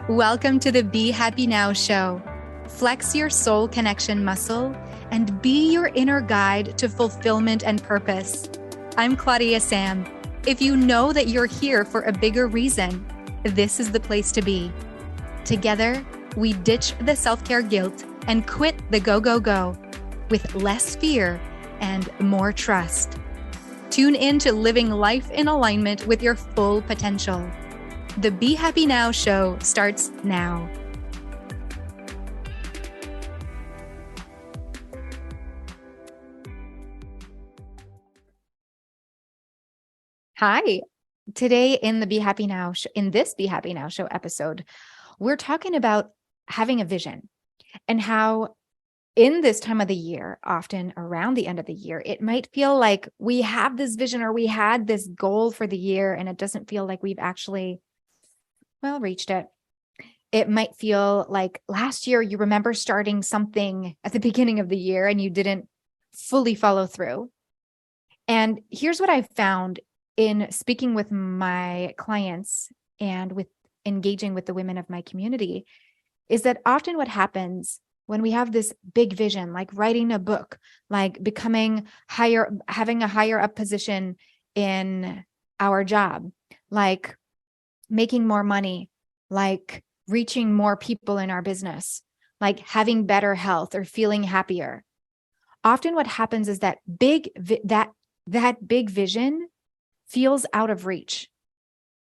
Welcome to the Be Happy Now show. Flex your soul connection muscle and be your inner guide to fulfillment and purpose. I'm Claudia-Sam. If you know that you're here for a bigger reason, this is the place to be. Together, we ditch the self-care guilt and quit the go with less fear and more trust. Tune in to living life in alignment with your full potential. The Be Happy Now show starts now. Hi. Today in the Be Happy Now in this Be Happy Now show episode, we're talking about having a vision and how in this time of the year, often around the end of the year, it might feel like we have this vision or we had this goal for the year and it doesn't feel like we've actually reached it. It might feel like last year you remember starting something at the beginning of the year and you didn't fully follow through. And here's what I've found in speaking with my clients and with engaging with the women of my community is that often what happens when we have this big vision, like writing a book, like becoming higher, having a higher up position in our job, like making more money, like reaching more people in our business, like having better health or feeling happier. Often what happens is that that big vision feels out of reach.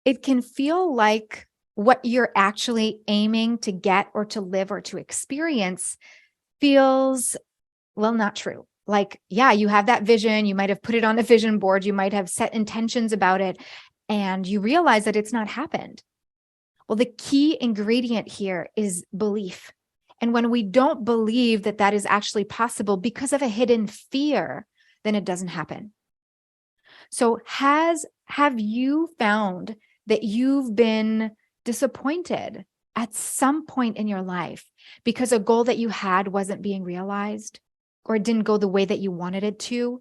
It can feel like what you're actually aiming to get or to live or to experience feels, not true. Like, yeah, you have that vision. You might have put it on a vision board. You might have set intentions about it, and you realize that it's not happened. Well, the key ingredient here is belief. And when we don't believe that that is actually possible because of a hidden fear, then it doesn't happen. So have you found that you've been disappointed at some point in your life because a goal that you had wasn't being realized or it didn't go the way that you wanted it to?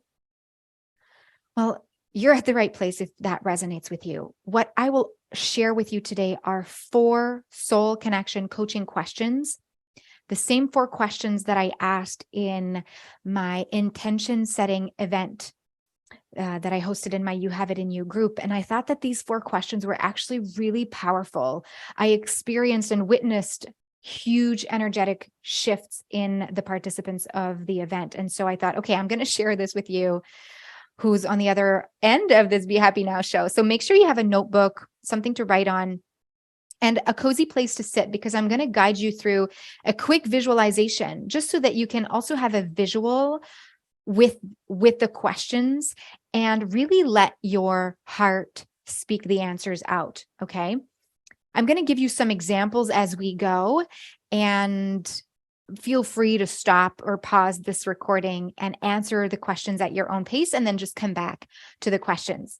Well, you're at the right place if that resonates with you. What I will share with you today are 4 soul connection coaching questions, the same 4 questions that I asked in my intention setting event that I hosted in my You Have It In You group. And I thought that these 4 questions were actually really powerful. I experienced and witnessed huge energetic shifts in the participants of the event. And so I thought, okay, I'm going to share this with you who's on the other end of this Be Happy Now show. So make sure you have a notebook, something to write on, and a cozy place to sit, because I'm going to guide you through a quick visualization just so that you can also have a visual with the questions and really let your heart speak the answers out. Okay. I'm going to give you some examples as we go, and feel free to stop or pause this recording and answer the questions at your own pace, and then just come back to the questions.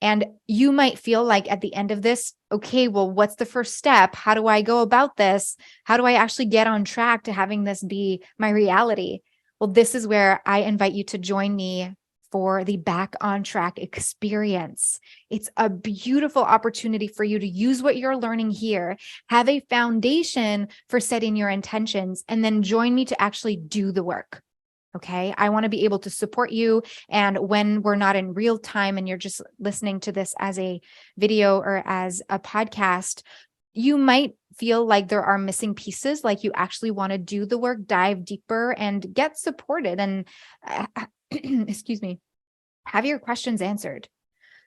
And you might feel like at the end of this, okay, well, what's the first step? How do I go about this? How do I actually get on track to having this be my reality? Well, this is where I invite you to join me for the Back on Track experience. It's a beautiful opportunity for you to use what you're learning here, have a foundation for setting your intentions, and then join me to actually do the work. Okay. I want to be able to support you. And when we're not in real time and you're just listening to this as a video or as a podcast, you might feel like there are missing pieces, like you actually want to do the work, dive deeper and get supported and excuse me, have your questions answered.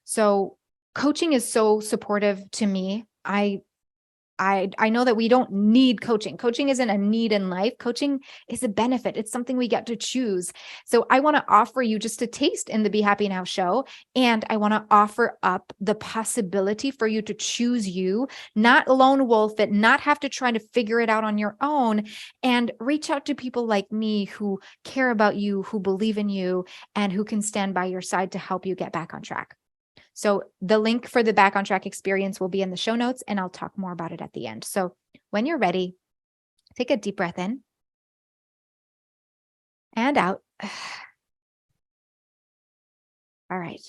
So coaching is so supportive to me. I know that we don't need coaching. Coaching isn't a need in life. Coaching is a benefit. It's something we get to choose. So I want to offer you just a taste in the Be Happy Now show. And I want to offer up the possibility for you to choose you, not lone wolf it, not have to try to figure it out on your own, and reach out to people like me who care about you, who believe in you, and who can stand by your side to help you get back on track. So the link for the Back on Track experience will be in the show notes, and I'll talk more about it at the end. So when you're ready, take a deep breath in and out. All right.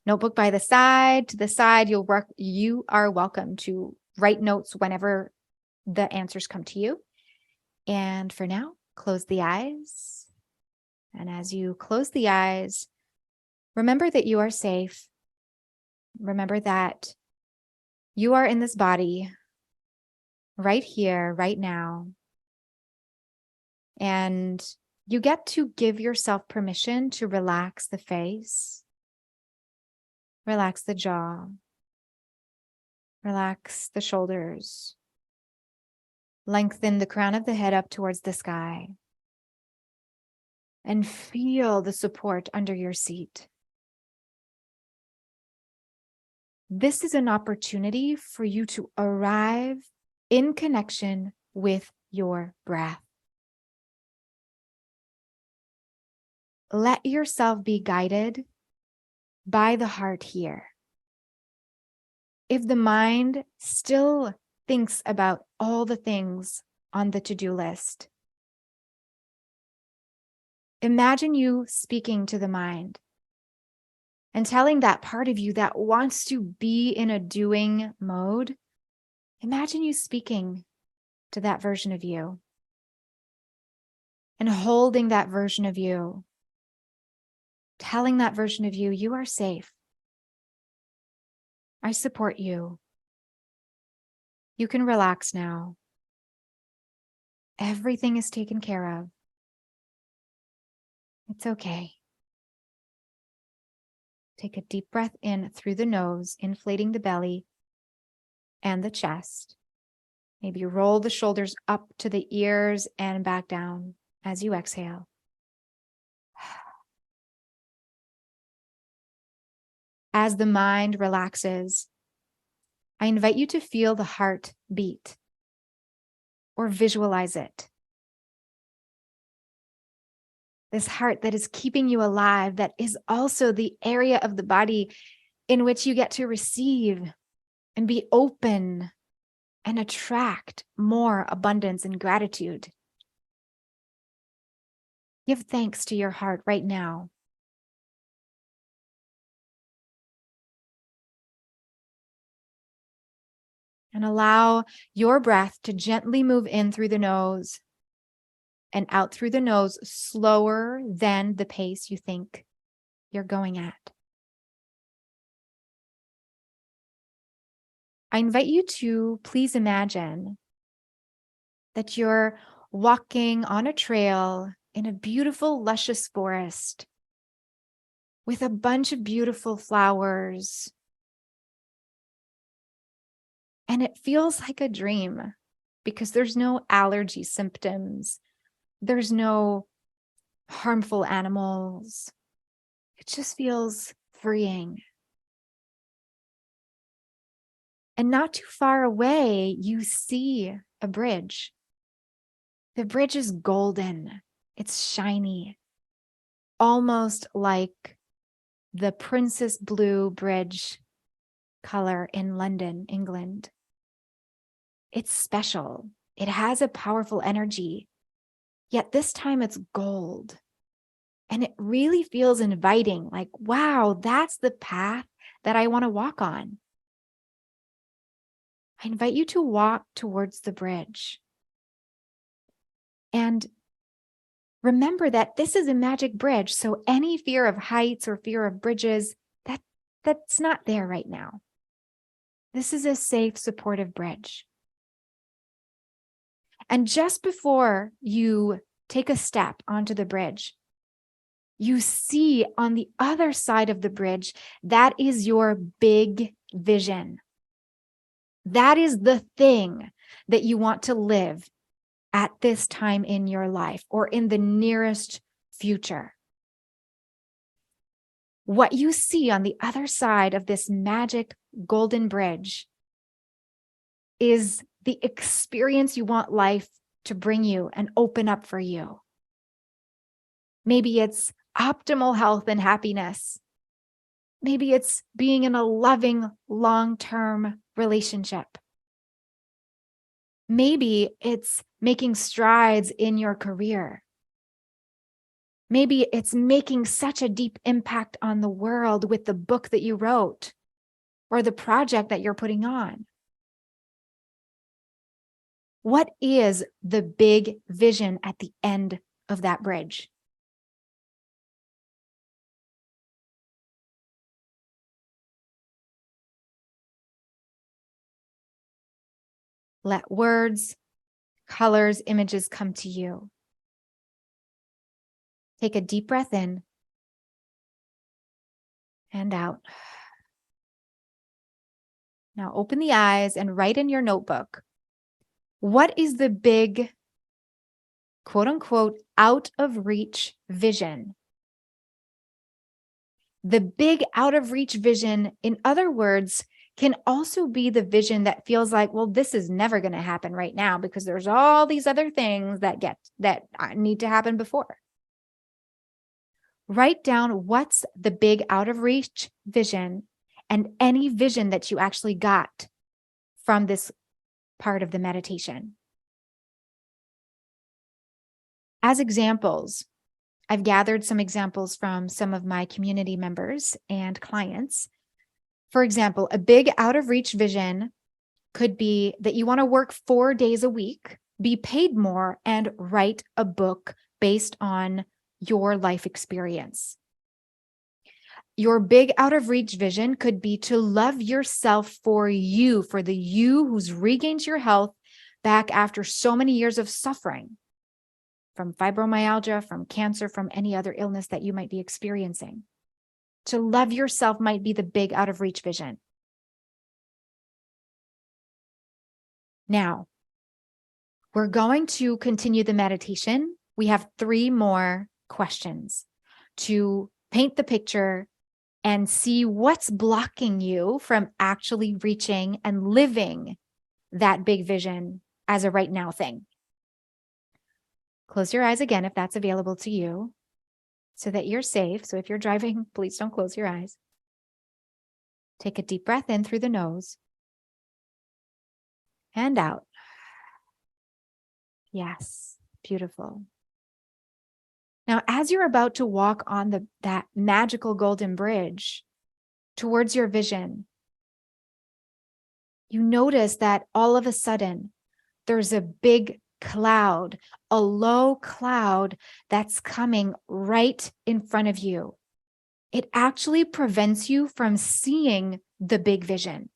Notebook by the side, to the side. You are welcome to write notes whenever the answers come to you. And for now, close the eyes. And as you close the eyes, remember that you are safe. Remember that you are in this body right here, right now. And you get to give yourself permission to relax the face, relax the jaw, relax the shoulders, lengthen the crown of the head up towards the sky, and feel the support under your seat. This is an opportunity for you to arrive in connection with your breath. Let yourself be guided by the heart here. If the mind still thinks about all the things on the to-do list, imagine you speaking to the mind and telling that part of you that wants to be in a doing mode. Imagine you speaking to that version of you and holding that version of you, telling that version of you, you are safe. I support you. You can relax now. Everything is taken care of. It's okay. Take a deep breath in through the nose, inflating the belly and the chest. Maybe roll the shoulders up to the ears and back down as you exhale. As the mind relaxes, I invite you to feel the heart beat or visualize it. This heart that is keeping you alive, that is also the area of the body in which you get to receive and be open and attract more abundance and gratitude. Give thanks to your heart right now. And allow your breath to gently move in through the nose and out through the nose, slower than the pace you think you're going at. I invite you to please imagine that you're walking on a trail in a beautiful, luscious forest with a bunch of beautiful flowers. And it feels like a dream because there's no allergy symptoms. There's no harmful animals. It just feels freeing. And not too far away, you see a bridge. The bridge is golden. It's shiny, almost like the Princess Blue Bridge color in London, England. It's special. It has a powerful energy, yet this time it's gold. And it really feels inviting, like, wow, that's the path that I want to walk on. I invite you to walk towards the bridge. And remember that this is a magic bridge, so any fear of heights or fear of bridges, that's not there right now. This is a safe, supportive bridge. And just before you take a step onto the bridge, you see on the other side of the bridge, that is your big vision. That is the thing that you want to live at this time in your life or in the nearest future. What you see on the other side of this magic golden bridge is the experience you want life to bring you and open up for you. Maybe it's optimal health and happiness. Maybe it's being in a loving, long-term relationship. Maybe it's making strides in your career. Maybe it's making such a deep impact on the world with the book that you wrote or the project that you're putting on. What is the big vision at the end of that bridge? Let words, colors, images come to you. Take a deep breath in and out. Now open the eyes and write in your notebook, what is the big, quote unquote, out of reach vision? The big out of reach vision, in other words, can also be the vision that feels like, well, this is never going to happen right now because there's all these other things that need to happen before. Write down what's the big out of reach vision and any vision that you actually got from this part of the meditation. As examples, I've gathered some examples from some of my community members and clients. For example, a big out of reach vision could be that you want to work 4 days a week, be paid more, and write a book based on your life experience. Your big out of reach vision could be to love yourself for you, for the you who's regained your health back after so many years of suffering from fibromyalgia, from cancer, from any other illness that you might be experiencing. To love yourself might be the big out of reach vision. Now, we're going to continue the meditation. We have 3 more questions to paint the picture and see what's blocking you from actually reaching and living that big vision as a right now thing. Close your eyes again if that's available to you so that you're safe. So if you're driving, please don't close your eyes. Take a deep breath in through the nose and out. Yes, beautiful. Now, as you're about to walk on that magical golden bridge towards your vision, you notice that all of a sudden there's a big cloud, a low cloud that's coming right in front of you. It actually prevents you from seeing the big vision.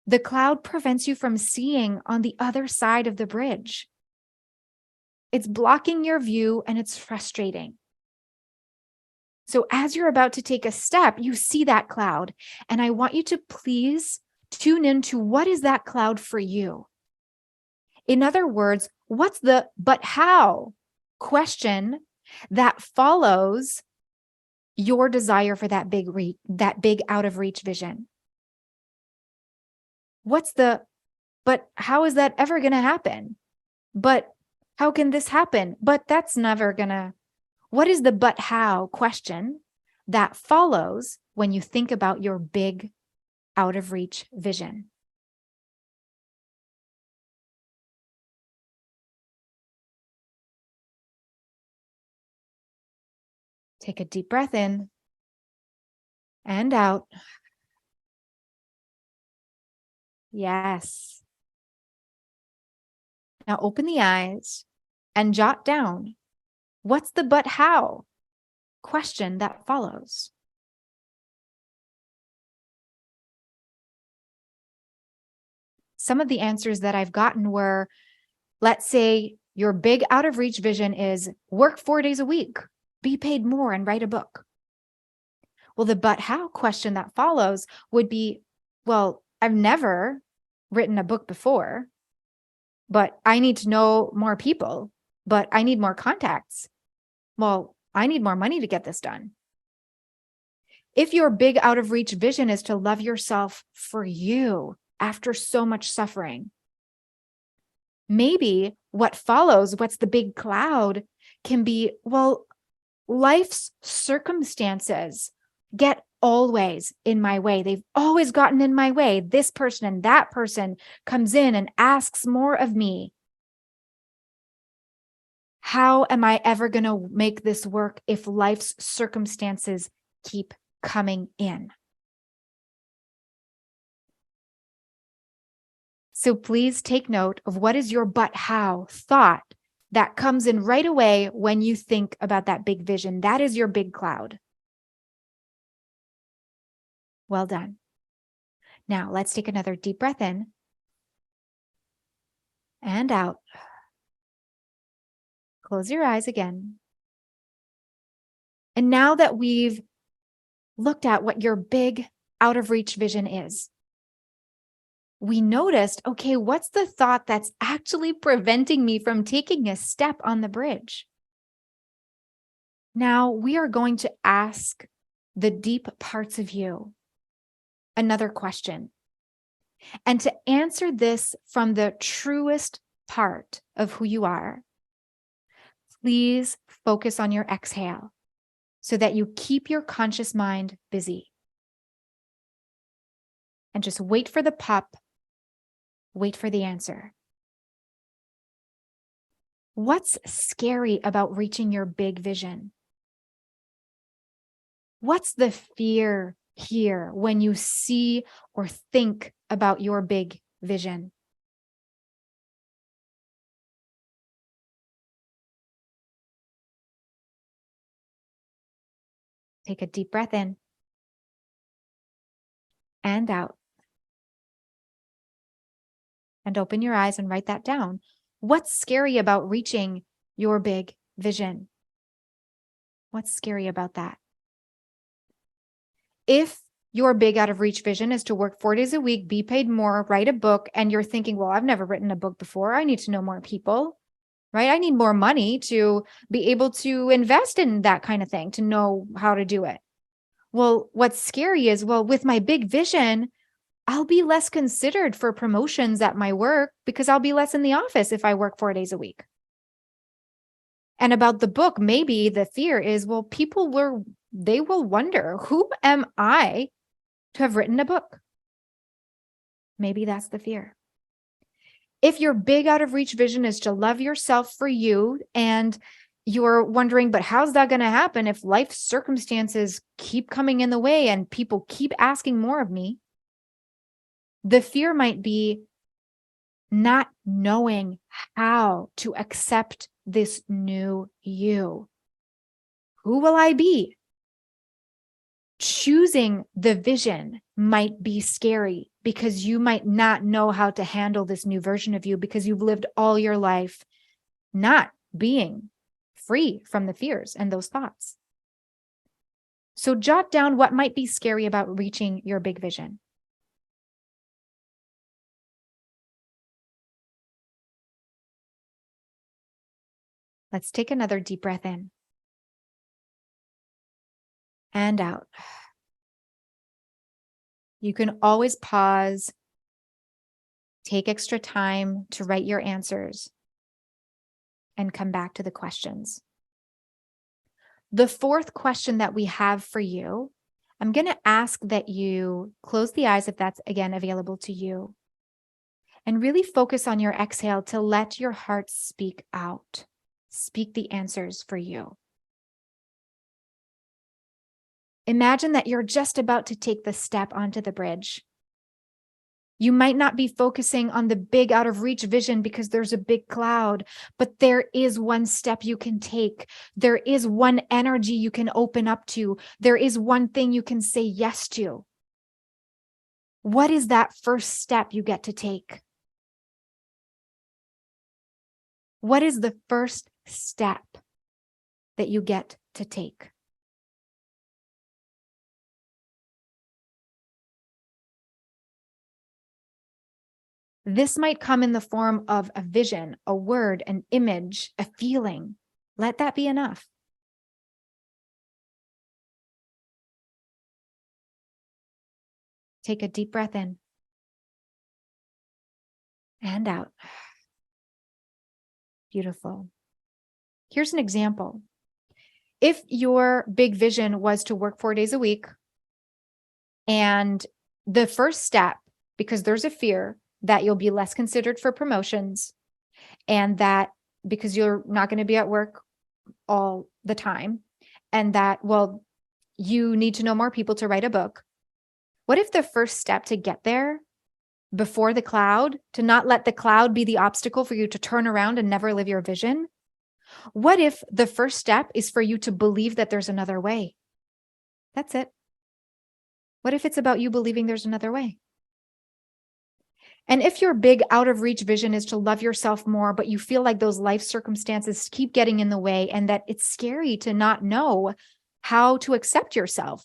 The cloud prevents you from seeing on the other side of the bridge. It's blocking your view and it's frustrating. So as you're about to take a step, you see that cloud, and I want you to please tune into what is that cloud for you. In other words, what's the but how question that follows your desire for that big out of reach vision? What's the but how is that ever going to happen? But how can this happen? But that's never going to. What is the but how question that follows when you think about your big out of reach vision? Take a deep breath in and out. Yes. Now open the eyes and jot down, what's the but how question that follows? Some of the answers that I've gotten were, let's say your big out of reach vision is work 4 days a week, be paid more, and write a book. Well, the but how question that follows would be, well, I've never written a book before, but I need to know more people, but I need more contacts. Well, I need more money to get this done. If your big out of reach vision is to love yourself for you after so much suffering, maybe what follows, what's the big cloud, can be, well, life's circumstances get always in my way. They've always gotten in my way. This person and that person comes in and asks more of me. How am I ever going to make this work if life's circumstances keep coming in? So please take note of what is your but how thought that comes in right away when you think about that big vision. That is your big cloud. Well done. Now let's take another deep breath in and out. Close your eyes again. And now that we've looked at what your big out of reach vision is, we noticed, okay, what's the thought that's actually preventing me from taking a step on the bridge? Now we are going to ask the deep parts of you another question. And to answer this from the truest part of who you are, please focus on your exhale so that you keep your conscious mind busy. And just wait for the pop, wait for the answer. What's scary about reaching your big vision? What's the fear here when you see or think about your big vision? Take a deep breath in and out. And open your eyes and write that down. What's scary about reaching your big vision? What's scary about that? If your big out of reach vision is to work 4 days a week, be paid more, write a book, and you're thinking, well, I've never written a book before. I need to know more people, right? I need more money to be able to invest in that kind of thing, to know how to do it. Well, what's scary is, well, with my big vision, I'll be less considered for promotions at my work because I'll be less in the office if I work 4 days a week. And about the book, maybe the fear is, well, they will wonder, who am I to have written a book? Maybe that's the fear. If your big out of reach vision is to love yourself for you, and you're wondering, but how's that going to happen if life circumstances keep coming in the way and people keep asking more of me? The fear might be not knowing how to accept this new you. Who will I be? Choosing the vision might be scary because you might not know how to handle this new version of you because you've lived all your life not being free from the fears and those thoughts. So jot down what might be scary about reaching your big vision. Let's take another deep breath in and out. You can always pause, take extra time to write your answers, and come back to the questions. The fourth question that we have for you, I'm going to ask that you close the eyes if that's again available to you, and really focus on your exhale to let your heart speak out, speak the answers for you. Imagine that you're just about to take the step onto the bridge. You might not be focusing on the big out of reach vision because there's a big cloud, but there is one step you can take. There is one energy you can open up to. There is one thing you can say yes to. What is that first step you get to take? What is the first step that you get to take? This might come in the form of a vision, a word, an image, a feeling. Let that be enough. Take a deep breath in and out. Beautiful. Here's an example. If your big vision was to work 4 days a week, and the first step, because there's a fear that you'll be less considered for promotions, and that because you're not going to be at work all the time, and that, well, you need to know more people to write a book. What if the first step to get there before the cloud, to not let the cloud be the obstacle for you to turn around and never live your vision? What if the first step is for you to believe that there's another way? That's it. What if it's about you believing there's another way? And if your big out of reach vision is to love yourself more, but you feel like those life circumstances keep getting in the way and that it's scary to not know how to accept yourself,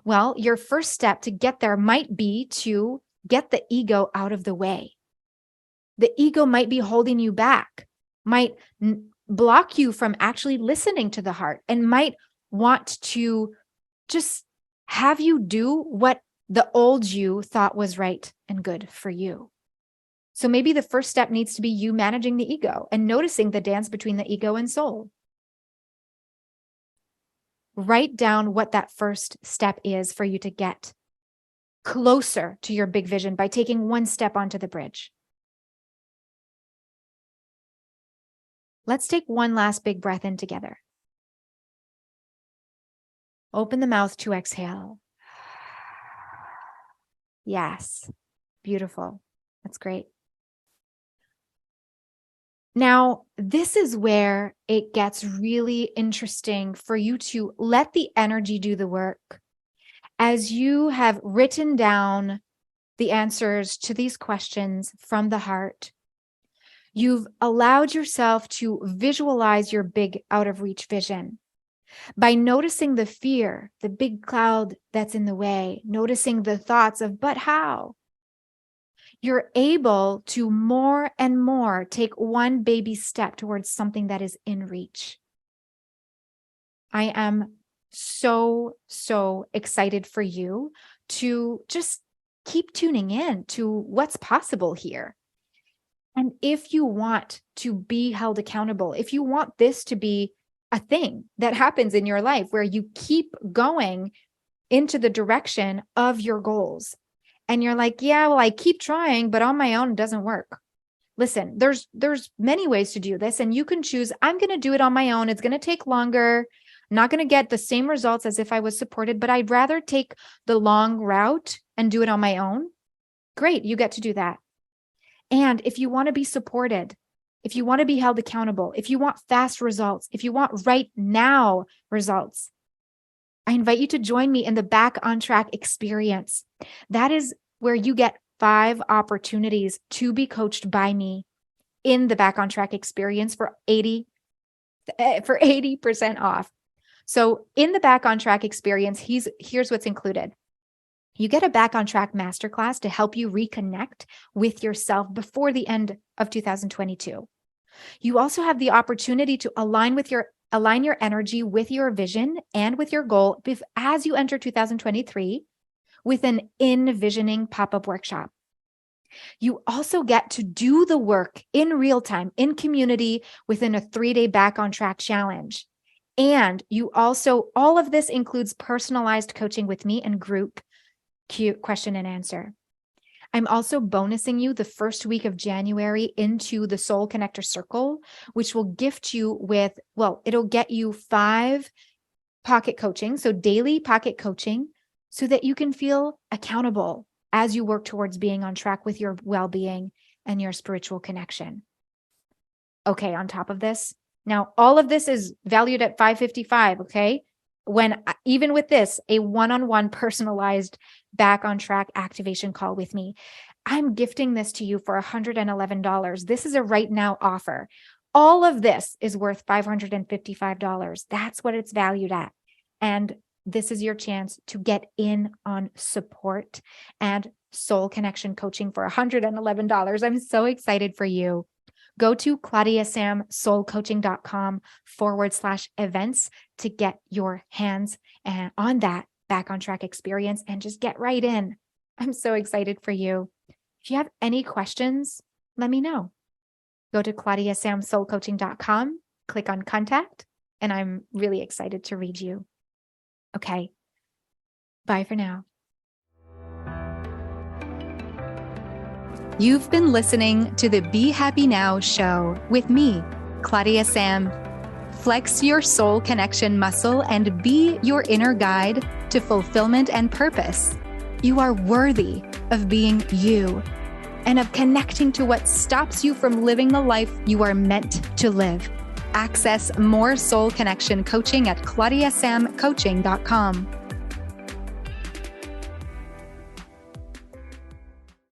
well, your first step to get there might be to get the ego out of the way. The ego might be holding you back, might block you from actually listening to the heart, and might want to just have you do what the old you thought was right and good for you. So maybe the first step needs to be you managing the ego and noticing the dance between the ego and soul. Write down what that first step is for you to get closer to your big vision by taking one step onto the bridge. Let's take one last big breath in together. Open the mouth to exhale. Yes, beautiful. That's great. Now, this is where it gets really interesting for you to let the energy do the work. As you have written down the answers to these questions from the heart, you've allowed yourself to visualize your big out of reach vision by noticing the fear, the big cloud that's in the way, noticing the thoughts of, but how? You're able to more and more take one baby step towards something that is in reach. I am so excited for you to just keep tuning in to what's possible here. And if you want to be held accountable, if you want this to be a thing that happens in your life where you keep going into the direction of your goals, and you're like, yeah, well, I keep trying, but on my own, it doesn't work. Listen, there's many ways to do this, and you can choose, I'm going to do it on my own. It's going to take longer. I'm not going to get the same results as if I was supported, but I'd rather take the long route and do it on my own. Great, you get to do that. And if you want to be supported, if you want to be held accountable, if you want fast results, if you want right now results, I invite you to join me in the Back on Track experience. That is where you get 5 opportunities to be coached by me in the Back on Track experience for 80% off. So in the Back on Track experience, here's what's included. You get a Back on Track masterclass to help you reconnect with yourself before the end of 2022. You also have the opportunity to align your energy with your vision and with your goal as you enter 2023 with an envisioning pop-up workshop. You also get to do the work in real time, in community, within a 3-day Back on Track challenge. And you also, all of this includes personalized coaching with me and group question and answer. I'm also bonusing you the first week of January into the Soul Connector Circle, which will gift you with, it'll get you 5 pocket coaching, so daily pocket coaching, so that you can feel accountable as you work towards being on track with your well-being and your spiritual connection. Okay, on top of this, now all of this is valued at $555, okay? When even with this, a one-on-one personalized Back on Track activation call with me, I'm gifting this to you for $111. This is a right now offer. All of this is worth $555. That's what it's valued at. And this is your chance to get in on support and soul connection coaching for $111. I'm so excited for you. Go to claudiasamsoulcoaching.com/events to get your hands on that Back on Track experience and just get right in. I'm so excited for you. If you have any questions, let me know. Go to claudiasamsoulcoaching.com, click on contact, and I'm really excited to read you. Okay. Bye for now. You've been listening to the Be Happy Now show with me, Claudia-Sam. Flex your soul connection muscle and be your inner guide to fulfillment and purpose. You are worthy of being you. and of connecting to what stops you from living the life you are meant to live. Access more soul connection coaching at claudiasamcoaching.com.